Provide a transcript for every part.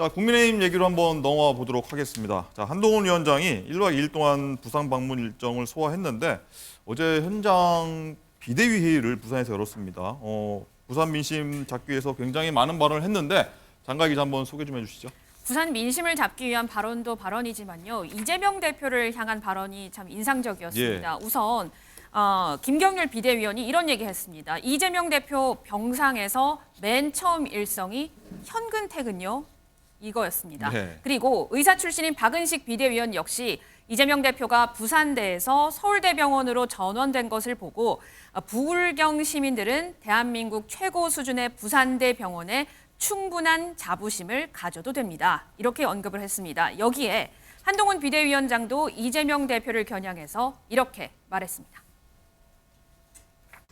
자, 국민의힘 얘기로 한번 넘어와 보도록 하겠습니다. 자, 한동훈 위원장이 1박 2일 동안 부산 방문 일정을 소화했는데 어제 현장 비대위 회의를 부산에서 열었습니다. 부산 민심 잡기 위해서 굉장히 많은 발언을 했는데 장가 기자 한번 소개 좀 해주시죠. 부산 민심을 잡기 위한 발언도 발언이지만요. 이재명 대표를 향한 발언이 참 인상적이었습니다. 예. 우선 김경률 비대위원이 이런 얘기했습니다. 이재명 대표 병상에서 맨 처음 일성이 현근 퇴근요. 이거였습니다. 네. 그리고 의사 출신인 박은식 비대위원 역시 이재명 대표가 부산대에서 서울대병원으로 전원된 것을 보고 부울경 시민들은 대한민국 최고 수준의 부산대 병원에 충분한 자부심을 가져도 됩니다. 이렇게 언급을 했습니다. 여기에 한동훈 비대위원장도 이재명 대표를 겨냥해서 이렇게 말했습니다.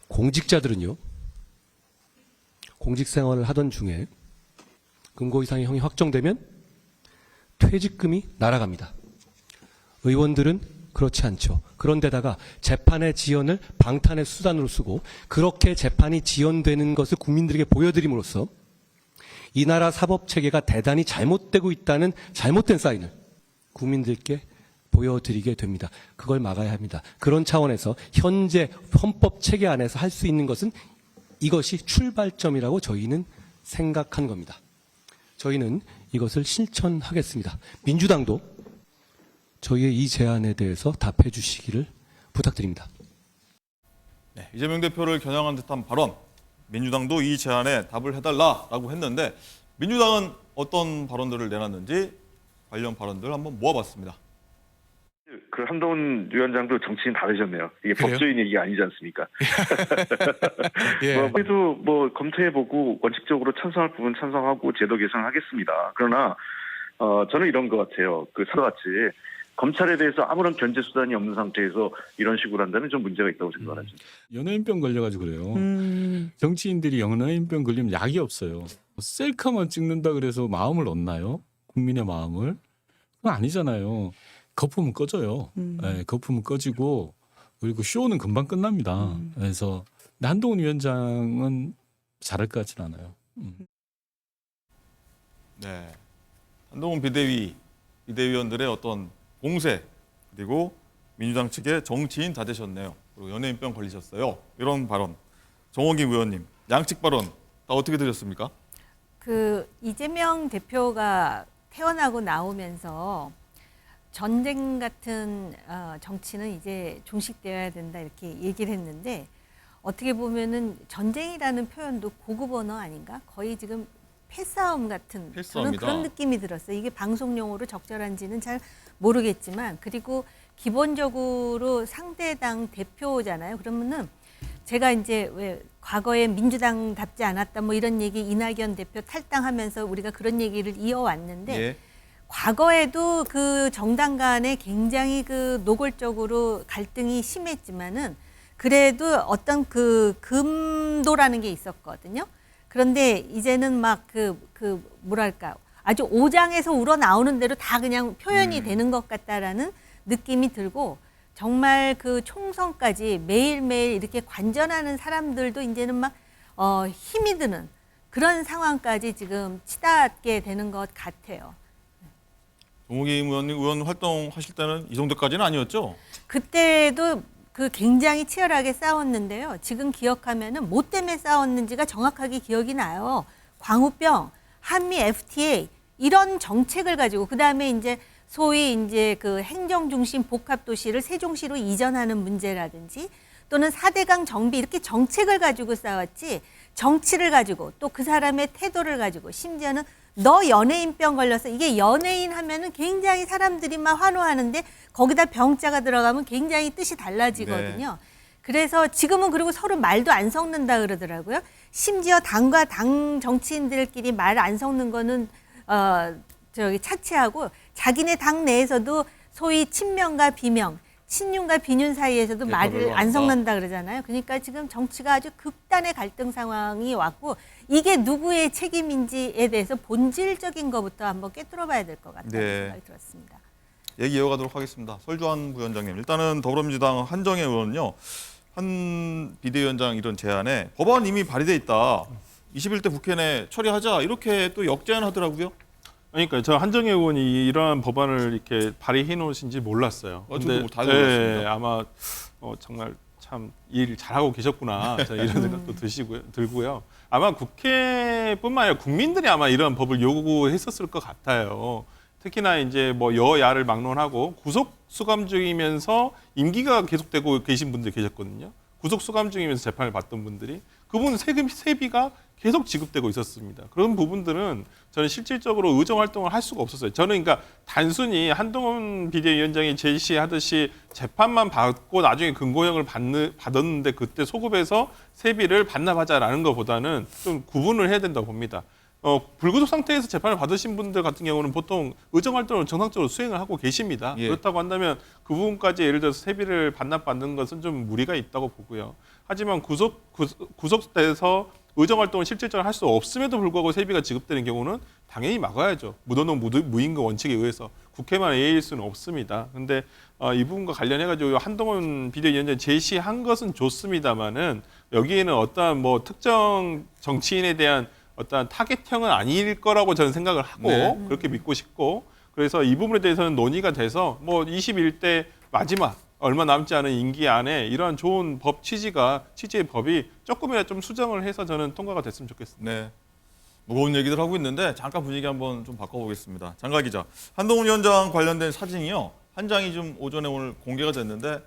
공직자들은요, 공직 생활을 하던 중에 금고 이상의 형이 확정되면 퇴직금이 날아갑니다. 의원들은 그렇지 않죠. 그런데다가 재판의 지연을 방탄의 수단으로 쓰고 그렇게 재판이 지연되는 것을 국민들에게 보여드림으로써 이 나라 사법체계가 대단히 잘못되고 있다는 잘못된 사인을 국민들께 보여드리게 됩니다. 그걸 막아야 합니다. 그런 차원에서 현재 헌법체계 안에서 할 수 있는 것은 이것이 출발점이라고 저희는 생각한 겁니다. 저희는 이것을 실천하겠습니다. 민주당도 저희의 이 제안에 대해서 답해 주시기를 부탁드립니다. 네, 이재명 대표를 겨냥한 듯한 발언. 민주당도 이 제안에 답을 해달라라고 했는데 민주당은 어떤 발언들을 내놨는지 관련 발언들 한번 모아봤습니다. 그 한동훈 위원장도 정치인 다 되셨네요. 이게 그래요? 법조인 얘기가 아니지 않습니까? 예. 그래도 뭐 검토해보고 원칙적으로 찬성할 부분 찬성하고 제도 개선하겠습니다. 그러나 저는 이런 것 같아요. 그 서같이 검찰에 대해서 아무런 견제 수단이 없는 상태에서 이런 식으로 한다면 좀 문제가 있다고 생각하죠. 연예인병 걸려가지고 그래요. 정치인들이 연예인병 걸리면 약이 없어요. 셀카만 찍는다 그래서 마음을 얻나요? 국민의 마음을? 그건 아니잖아요. 거품은 꺼져요. 네, 거품은 꺼지고 그리고 쇼는 금방 끝납니다. 그래서 한동훈 위원장은 잘할 것 같지는 않아요. 네, 한동훈 비대위원들의 어떤 공세 그리고 민주당 측의 정치인 다 되셨네요. 그리고 연예인병 걸리셨어요. 이런 발언. 정호기 의원님, 양측 발언 다 어떻게 들으셨습니까? 이재명 대표가 태어나고 나오면서 전쟁 같은 정치는 이제 종식되어야 된다 이렇게 얘기를 했는데 어떻게 보면은 전쟁이라는 표현도 고급 언어 아닌가? 거의 지금 패싸움 같은 패싸움이다. 그런 느낌이 들었어요. 이게 방송용어로 적절한지는 잘 모르겠지만 그리고 기본적으로 상대당 대표잖아요. 그러면은 제가 이제 왜 과거에 민주당답지 않았다 뭐 이런 얘기 이낙연 대표 탈당하면서 우리가 그런 얘기를 이어왔는데 예. 과거에도 그 정당 간에 굉장히 그 노골적으로 갈등이 심했지만은 그래도 어떤 그 금도라는 게 있었거든요. 그런데 이제는 막 뭐랄까 아주 오장에서 우러나오는 대로 다 그냥 표현이 되는 것 같다라는 느낌이 들고 정말 그 총선까지 매일매일 이렇게 관전하는 사람들도 이제는 막 힘이 드는 그런 상황까지 지금 치닫게 되는 것 같아요. 정호기 의원 활동하실 때는 이 정도까지는 아니었죠? 그때도 굉장히 치열하게 싸웠는데요. 지금 기억하면은 뭐 때문에 싸웠는지가 정확하게 기억이 나요. 광우병, 한미 FTA 이런 정책을 가지고 그다음에 이제 소위 이제 그 행정 중심 복합 도시를 세종시로 이전하는 문제라든지 또는 4대강 정비 이렇게 정책을 가지고 싸웠지 정치를 가지고 또 그 사람의 태도를 가지고 심지어는 너 연예인병 걸려서 이게 연예인 하면은 굉장히 사람들이 막 환호하는데 거기다 병자가 들어가면 굉장히 뜻이 달라지거든요. 네. 그래서 지금은 그리고 서로 말도 안 섞는다 그러더라고요. 심지어 당과 당 정치인들끼리 말 안 섞는 거는 차치하고 자기네 당 내에서도 소위 친명과 비명, 친윤과 비윤 사이에서도 말을 안 섞는다 그러잖아요. 그러니까 지금 정치가 아주 극단의 갈등 상황이 왔고 이게 누구의 책임인지에 대해서 본질적인 것부터 한번 꿰뚫어봐야 될 것 같다는 네. 생각이 들었습니다. 얘기 이어가도록 하겠습니다. 설주환 부위원장님, 일단은 더불어민주당 한정혜 의원은요. 한 비대위원장 이런 제안에 법안 이미 발의돼 있다. 21대 국회 내 처리하자 이렇게 또 역제안하더라고요. 그러니까 저 한정혜 의원이 이러한 법안을 이렇게 발의해 놓으신지 몰랐어요. 저도 다 몰랐습니다. 아마 정말 참 일 잘하고 계셨구나 이런 생각도 들고요. 아마 국회뿐만 아니라 국민들이 아마 이런 법을 요구했었을 것 같아요. 특히나 이제 뭐 여야를 막론하고 구속 수감 중이면서 임기가 계속되고 계신 분들 계셨거든요. 구속 수감 중이면서 재판을 받던 분들이 그분 세비가 계속 지급되고 있었습니다. 그런 부분들은 저는 실질적으로 의정 활동을 할 수가 없었어요. 저는 그러니까 단순히 한동훈 비대위원장이 제시하듯이 재판만 받고 나중에 근고형을 받았는데 그때 소급해서 세비를 반납하자라는 것보다는 좀 구분을 해야 된다고 봅니다. 불구속 상태에서 재판을 받으신 분들 같은 경우는 보통 의정 활동을 정상적으로 수행을 하고 계십니다. 예. 그렇다고 한다면 그 부분까지 예를 들어서 세비를 반납받는 것은 좀 무리가 있다고 보고요. 하지만 구속돼서 의정 활동을 실질적으로 할 수 없음에도 불구하고 세비가 지급되는 경우는 당연히 막아야죠. 무도능 무임금 원칙에 의해서 국회만 A일 수는 없습니다. 그런데 이 부분과 관련해가지고 한동훈 비대위원장이 제시한 것은 좋습니다만은 여기에는 어떠한 뭐 특정 정치인에 대한 어떠한 타겟형은 아닐 거라고 저는 생각을 하고 네. 그렇게 믿고 싶고 그래서 이 부분에 대해서는 논의가 돼서 뭐 21대 마지막 얼마 남지 않은 임기 안에 이러한 좋은 법 취지의 법이 조금이라도 좀 수정을 해서 저는 통과가 됐으면 좋겠습니다. 네. 무거운 얘기들 하고 있는데 잠깐 분위기 한번 좀 바꿔보겠습니다. 장가 기자, 한동훈 위원장 관련된 사진이요. 한 장이 좀 오전에 오늘 공개가 됐는데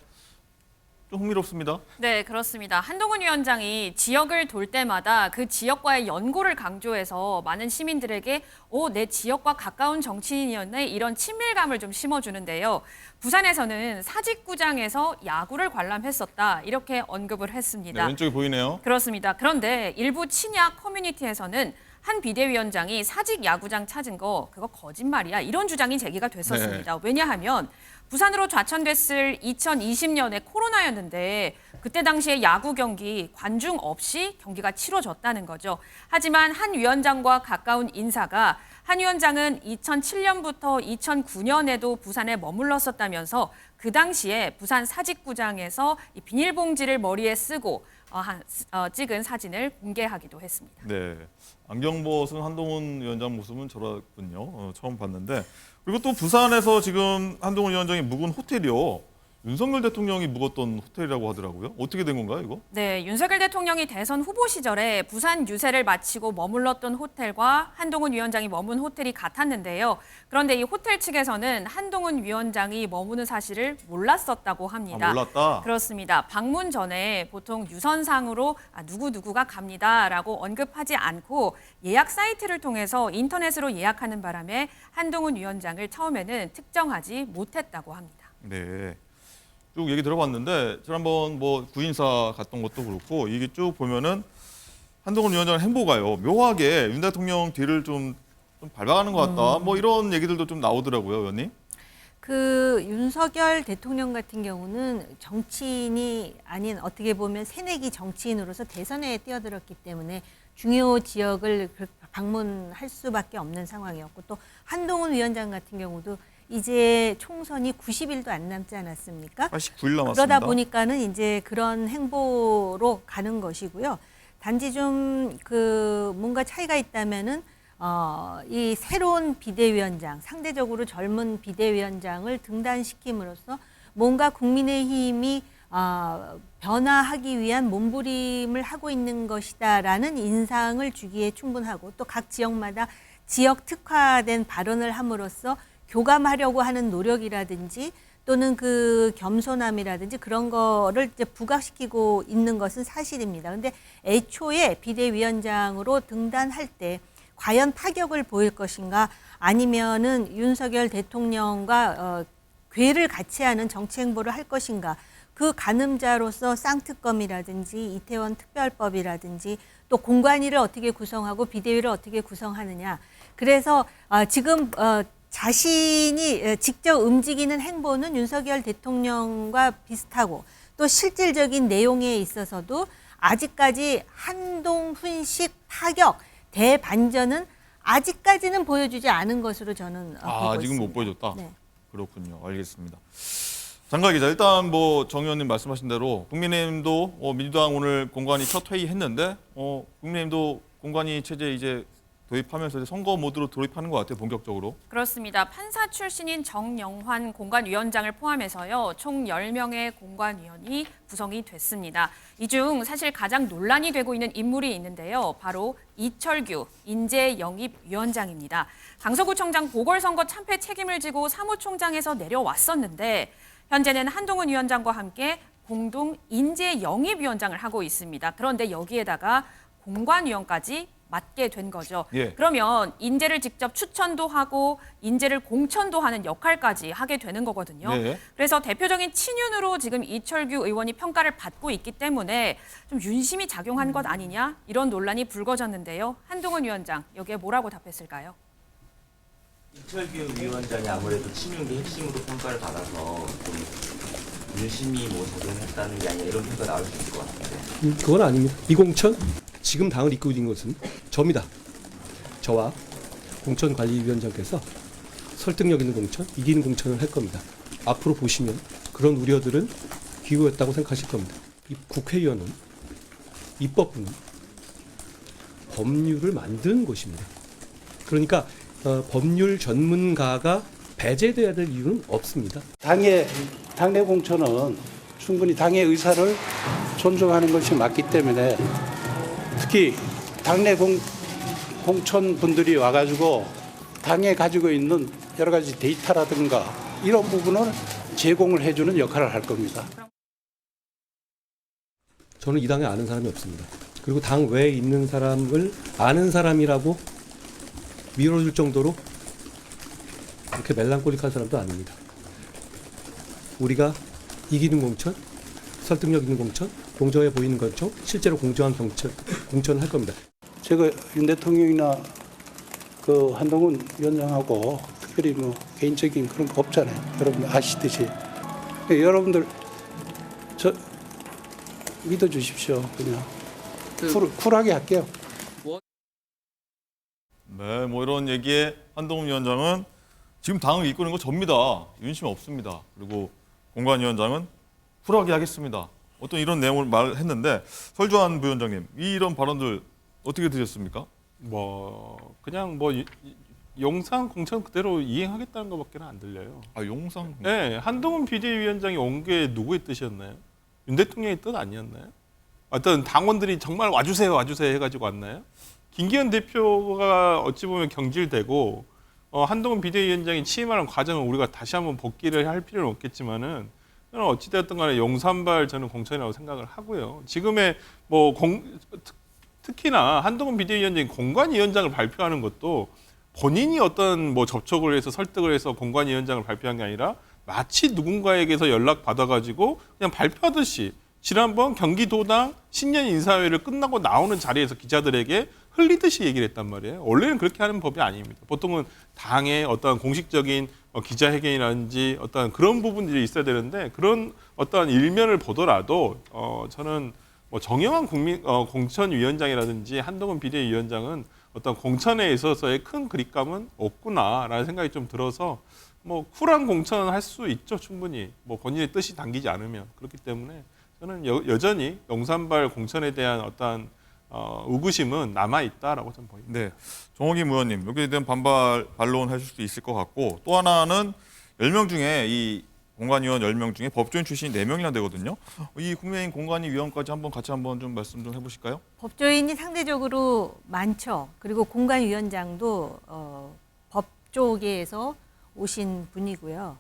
좀 흥미롭습니다. 네, 그렇습니다. 한동훈 위원장이 지역을 돌 때마다 그 지역과의 연고를 강조해서 많은 시민들에게 내 지역과 가까운 정치인이었네 이런 친밀감을 좀 심어주는데요. 부산에서는 사직구장에서 야구를 관람했었다 이렇게 언급을 네, 했습니다. 왼쪽에 보이네요. 그렇습니다. 그런데 일부 친약 커뮤니티에서는 한 비대위원장이 사직 야구장 찾은 거 그거 거짓말이야 이런 주장이 제기가 됐었습니다. 왜냐하면 부산으로 좌천됐을 2020년에 코로나였는데 그때 당시에 야구 경기 관중 없이 경기가 치러졌다는 거죠. 하지만 한 위원장과 가까운 인사가 한 위원장은 2007년부터 2009년에도 부산에 머물렀었다면서 그 당시에 부산 사직구장에서 이 비닐봉지를 머리에 쓰고 찍은 사진을 공개하기도 했습니다. 네. 안경 벗은 한동훈 위원장 모습은 저렇군요. 처음 봤는데. 그리고 또 부산에서 지금 한동훈 위원장이 묵은 호텔이요. 윤석열 대통령이 묵었던 호텔이라고 하더라고요. 어떻게 된 건가요, 이거? 네, 윤석열 대통령이 대선 후보 시절에 부산 유세를 마치고 머물렀던 호텔과 한동훈 위원장이 머문 호텔이 같았는데요. 그런데 이 호텔 측에서는 한동훈 위원장이 머무는 사실을 몰랐었다고 합니다. 몰랐다. 그렇습니다. 방문 전에 보통 유선상으로 누구누구가 갑니다라고 언급하지 않고 예약 사이트를 통해서 인터넷으로 예약하는 바람에 한동훈 위원장을 처음에는 특정하지 못했다고 합니다. 네. 쭉 얘기 들어봤는데 지난번 뭐 구인사 갔던 것도 그렇고 이게 쭉 보면은 한동훈 위원장 행보가요 묘하게 윤 대통령 뒤를 좀 밟아가는 것 같다. 뭐 이런 얘기들도 좀 나오더라고요, 의원님. 그 윤석열 대통령 같은 경우는 정치인이 아닌 어떻게 보면 새내기 정치인으로서 대선에 뛰어들었기 때문에 중요 지역을 방문할 수밖에 없는 상황이었고 또 한동훈 위원장 같은 경우도 이제 총선이 90일도 안 남지 않았습니까? 89일 남았습니다. 그러다 보니까는 이제 그런 행보로 가는 것이고요. 단지 좀 그 뭔가 차이가 있다면은 이 새로운 비대위원장, 상대적으로 젊은 비대위원장을 등단시킴으로써 뭔가 국민의힘이 변화하기 위한 몸부림을 하고 있는 것이다라는 인상을 주기에 충분하고 또 각 지역마다 지역 특화된 발언을 함으로써 교감하려고 하는 노력이라든지 또는 그 겸손함이라든지 그런 거를 이제 부각시키고 있는 것은 사실입니다. 그런데 애초에 비대위원장으로 등단할 때 과연 타격을 보일 것인가 아니면은 윤석열 대통령과 궤를 같이 하는 정치 행보를 할 것인가 그 가늠자로서 쌍특검이라든지 이태원 특별법이라든지 또 공관위를 어떻게 구성하고 비대위를 어떻게 구성하느냐. 그래서 지금 자신이 직접 움직이는 행보는 윤석열 대통령과 비슷하고 또 실질적인 내용에 있어서도 아직까지 한동훈식 타격, 대반전은 아직까지는 보여주지 않은 것으로 저는 보고 있습니다. 아직은 못 보여줬다. 네. 그렇군요. 알겠습니다. 장가 기자, 일단 뭐 정 의원님 말씀하신 대로 국민의힘도 민주당 오늘 공관위 첫 회의했는데 국민의힘도 공관위 체제 이제 도입하면서 이제 선거 모드로 돌입하는 것 같아요, 본격적으로. 그렇습니다. 판사 출신인 정영환 공관위원장을 포함해서요. 총 10명의 공관위원이 구성이 됐습니다. 이 중 사실 가장 논란이 되고 있는 인물이 있는데요. 바로 이철규 인재영입위원장입니다. 강서구청장 보궐선거 참패 책임을 지고 사무총장에서 내려왔었는데 현재는 한동훈 위원장과 함께 공동 인재영입위원장을 하고 있습니다. 그런데 여기에다가 공관위원까지 맡게 된 거죠. 예. 그러면 인재를 직접 추천도 하고 인재를 공천도 하는 역할까지 하게 되는 거거든요. 네. 그래서 대표적인 친윤으로 지금 이철규 의원이 평가를 받고 있기 때문에 좀 윤심이 작용한 것 아니냐 이런 논란이 불거졌는데요. 한동훈 위원장 여기에 뭐라고 답했을까요? 이철규 위원장이 아무래도 친윤계 핵심으로 평가를 받아서 좀 윤심이 뭐 작용했다는 게 아니라 이런 평가 나올 수 있을 것 같은데. 그건 아닙니다. 이공천 지금 당을 이끌고 있는 것은 저입니다. 저와 공천관리위원장께서 설득력 있는 공천, 이기는 공천을 할 겁니다. 앞으로 보시면 그런 우려들은 기우였다고 생각하실 겁니다. 이 국회의원은 입법부는 법률을 만드는 곳입니다. 그러니까 법률 전문가가 배제돼야 될 이유는 없습니다. 당내 공천은 충분히 당의 의사를 존중하는 것이 맞기 때문에 특히 당내 공천 분들이 와가지고 당에 가지고 있는 여러 가지 데이터라든가 이런 부분을 제공을 해주는 역할을 할 겁니다. 저는 이 당에 아는 사람이 없습니다. 그리고 당 외에 있는 사람을 아는 사람이라고 밀어줄 정도로 그렇게 멜랑콜릭한 사람도 아닙니다. 우리가 이기는 공천, 설득력 있는 공천, 공정해 보이는 공천, 실제로 공정한 공천을 할 겁니다. 제가 윤 대통령이나 그 한동훈 위원장하고 특별히 뭐 개인적인 그런 거 없잖아요. 여러분 아시듯이. 여러분들 저 믿어주십시오. 그냥 쿨하게 할게요. 네, 뭐 이런 얘기에 한동훈 위원장은 지금 당을 이끄는 거 접니다. 윤심 없습니다. 그리고 공관위원장은 쿨하게 하겠습니다. 어떤 이런 내용을 말했는데 설주환 부위원장님 이런 발언들 어떻게 들으셨습니까? 뭐 그냥 뭐 용산 공천 그대로 이행하겠다는 것밖에는 안 들려요. 아 용상. 네, 한동훈 비대위원장이 온 게 누구의 뜻이었나요? 윤 대통령의 뜻 아니었나요? 어떤 당원들이 정말 와주세요 해가지고 왔나요? 김기현 대표가 어찌 보면 경질되고 한동훈 비대위원장이 취임하는 과정을 우리가 다시 한번 복기를 할 필요는 없겠지만은 어찌되었든 간에 용산발 저는 공천이라고 생각을 하고요. 지금의 뭐 특히나 한동훈 비대위원장이 공관위원장을 발표하는 것도 본인이 어떤 뭐 접촉을 해서 설득을 해서 공관위원장을 발표한 게 아니라 마치 누군가에게서 연락 받아가지고 그냥 발표하듯이 지난번 경기도당 신년 인사회를 끝나고 나오는 자리에서 기자들에게 흘리듯이 얘기를 했단 말이에요. 원래는 그렇게 하는 법이 아닙니다. 보통은 당의 어떤 공식적인 기자회견이라든지 어떤 그런 부분들이 있어야 되는데 그런 어떤 일면을 보더라도 저는 뭐 정영환 공천위원장이라든지 한동훈 비대위원장은 어떤 공천에 있어서의 큰 그립감은 없구나라는 생각이 좀 들어서 뭐 쿨한 공천을 할 수 있죠. 충분히 뭐 본인의 뜻이 당기지 않으면. 그렇기 때문에 저는 여전히 용산발 공천에 대한 어떤 의구심은 남아있다라고 저는 보입니다. 네, 정호김 의원님 여기에 대한 반론하실 수도 있을 것 같고 또 하나는 10명 중에 이 공관위원 10명 중에 법조인 출신이 4명이나 되거든요. 이 국민의힘 공관위원까지 같이 한번 좀 말씀 좀 해보실까요? 법조인이 상대적으로 많죠. 그리고 공관위원장도 법조계에서 오신 분이고요.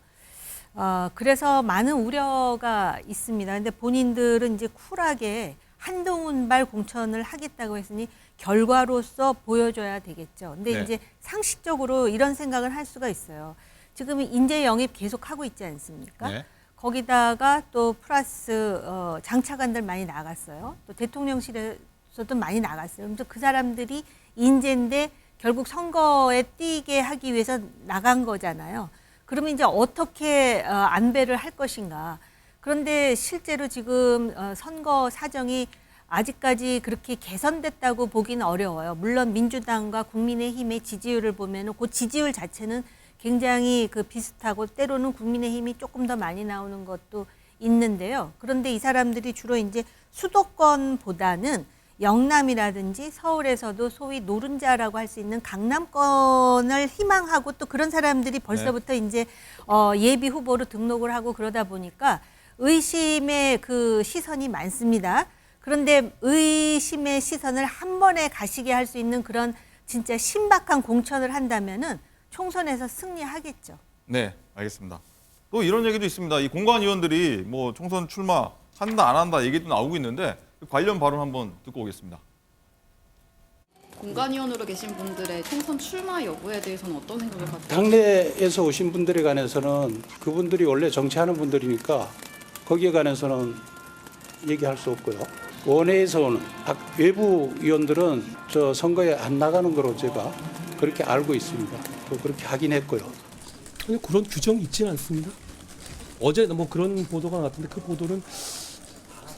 그래서 많은 우려가 있습니다. 근데 본인들은 이제 쿨하게 한동훈발 공천을 하겠다고 했으니 결과로서 보여줘야 되겠죠. 근데 네. 이제 상식적으로 이런 생각을 할 수가 있어요. 지금 인재 영입 계속 하고 있지 않습니까? 네. 거기다가 또 플러스 장차관들 많이 나갔어요. 또 대통령실에서도 많이 나갔어요. 그래서 그 사람들이 인재인데 결국 선거에 뛰게 하기 위해서 나간 거잖아요. 그러면 이제 어떻게 안배를 할 것인가. 그런데 실제로 지금 선거 사정이 아직까지 그렇게 개선됐다고 보기는 어려워요. 물론 민주당과 국민의힘의 지지율을 보면은 그 지지율 자체는 굉장히 비슷하고 때로는 국민의힘이 조금 더 많이 나오는 것도 있는데요. 그런데 이 사람들이 주로 이제 수도권보다는 영남이라든지 서울에서도 소위 노른자라고 할 수 있는 강남권을 희망하고 또 그런 사람들이 벌써부터 이제 예비 후보로 등록을 하고 그러다 보니까 의심의 그 시선이 많습니다. 그런데 의심의 시선을 한 번에 가시게 할 수 있는 그런 진짜 신박한 공천을 한다면은 총선에서 승리하겠죠. 네, 알겠습니다. 또 이런 얘기도 있습니다. 이 공관 의원들이 뭐 총선 출마 한다 안 한다 얘기도 나오고 있는데 관련 발언 한번 듣고 오겠습니다. 공관위원으로 계신 분들의 총선 출마 여부에 대해서는 어떤 생각을 갖고 당내에서 오신 분들에 관해서는 그분들이 원래 정치하는 분들이니까 거기에 관해서는 얘기할 수 없고요. 원외에서 오는 외부 의원들은 저 선거에 안 나가는 거로 제가 그렇게 알고 있습니다. 또 그렇게 하긴 했고요. 아니, 그런 규정이 있지는 않습니다. 어제 뭐 그런 보도가 나왔던데 그 보도는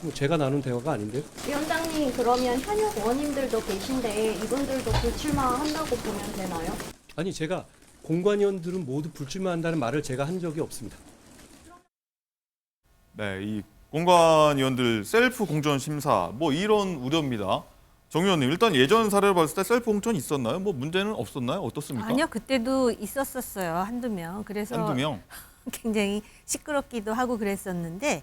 뭐 제가 나눈 대화가 아닌데요. 위원장님, 그러면 현역 의원님들도 계신데 이분들도 불출마한다고 보면 되나요? 아니, 제가 공관위원들은 모두 불출마한다는 말을 제가 한 적이 없습니다. 네, 이 공관 의원들 셀프 공천 심사 뭐 이런 우려입니다. 정 의원님, 일단 예전 사례를 봤을 때 셀프 공천 있었나요? 뭐 문제는 없었나요? 어떻습니까? 아니요, 그때도 있었었어요. 한두 명. 그래서 한두 명. 굉장히 시끄럽기도 하고 그랬었는데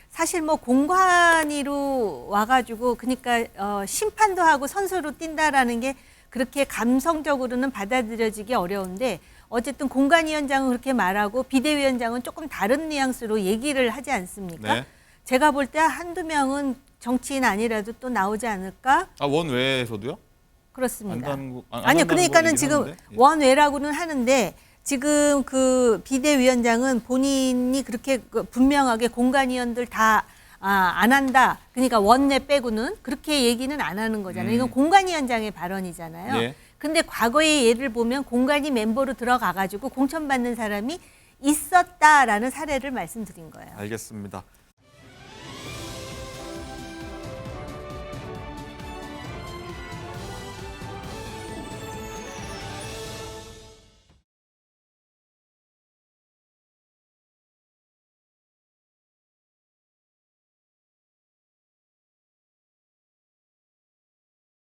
사실 뭐 공관위로 와가지고 그러니까 심판도 하고 선수로 뛴다라는 게 그렇게 감성적으로는 받아들여지기 어려운데 어쨌든 공관위원장은 그렇게 말하고 비대위원장은 조금 다른 뉘앙스로 얘기를 하지 않습니까? 네. 제가 볼 때 한두 명은 정치인 아니라도 또 나오지 않을까? 아, 원외에서도요? 그렇습니다. 안 아니요, 한다는 그러니까는 거 지금 얘기는 하는데. 예. 원외라고는 하는데 지금 그 비대위원장은 본인이 그렇게 분명하게 공관위원들 다 안 한다. 그러니까 원내 빼고는 그렇게 얘기는 안 하는 거잖아요. 이건 공관위원장의 발언이잖아요. 예. 근데 과거의 예를 보면 공관위 멤버로 들어가가지고 공천받는 사람이 있었다라는 사례를 말씀드린 거예요. 알겠습니다.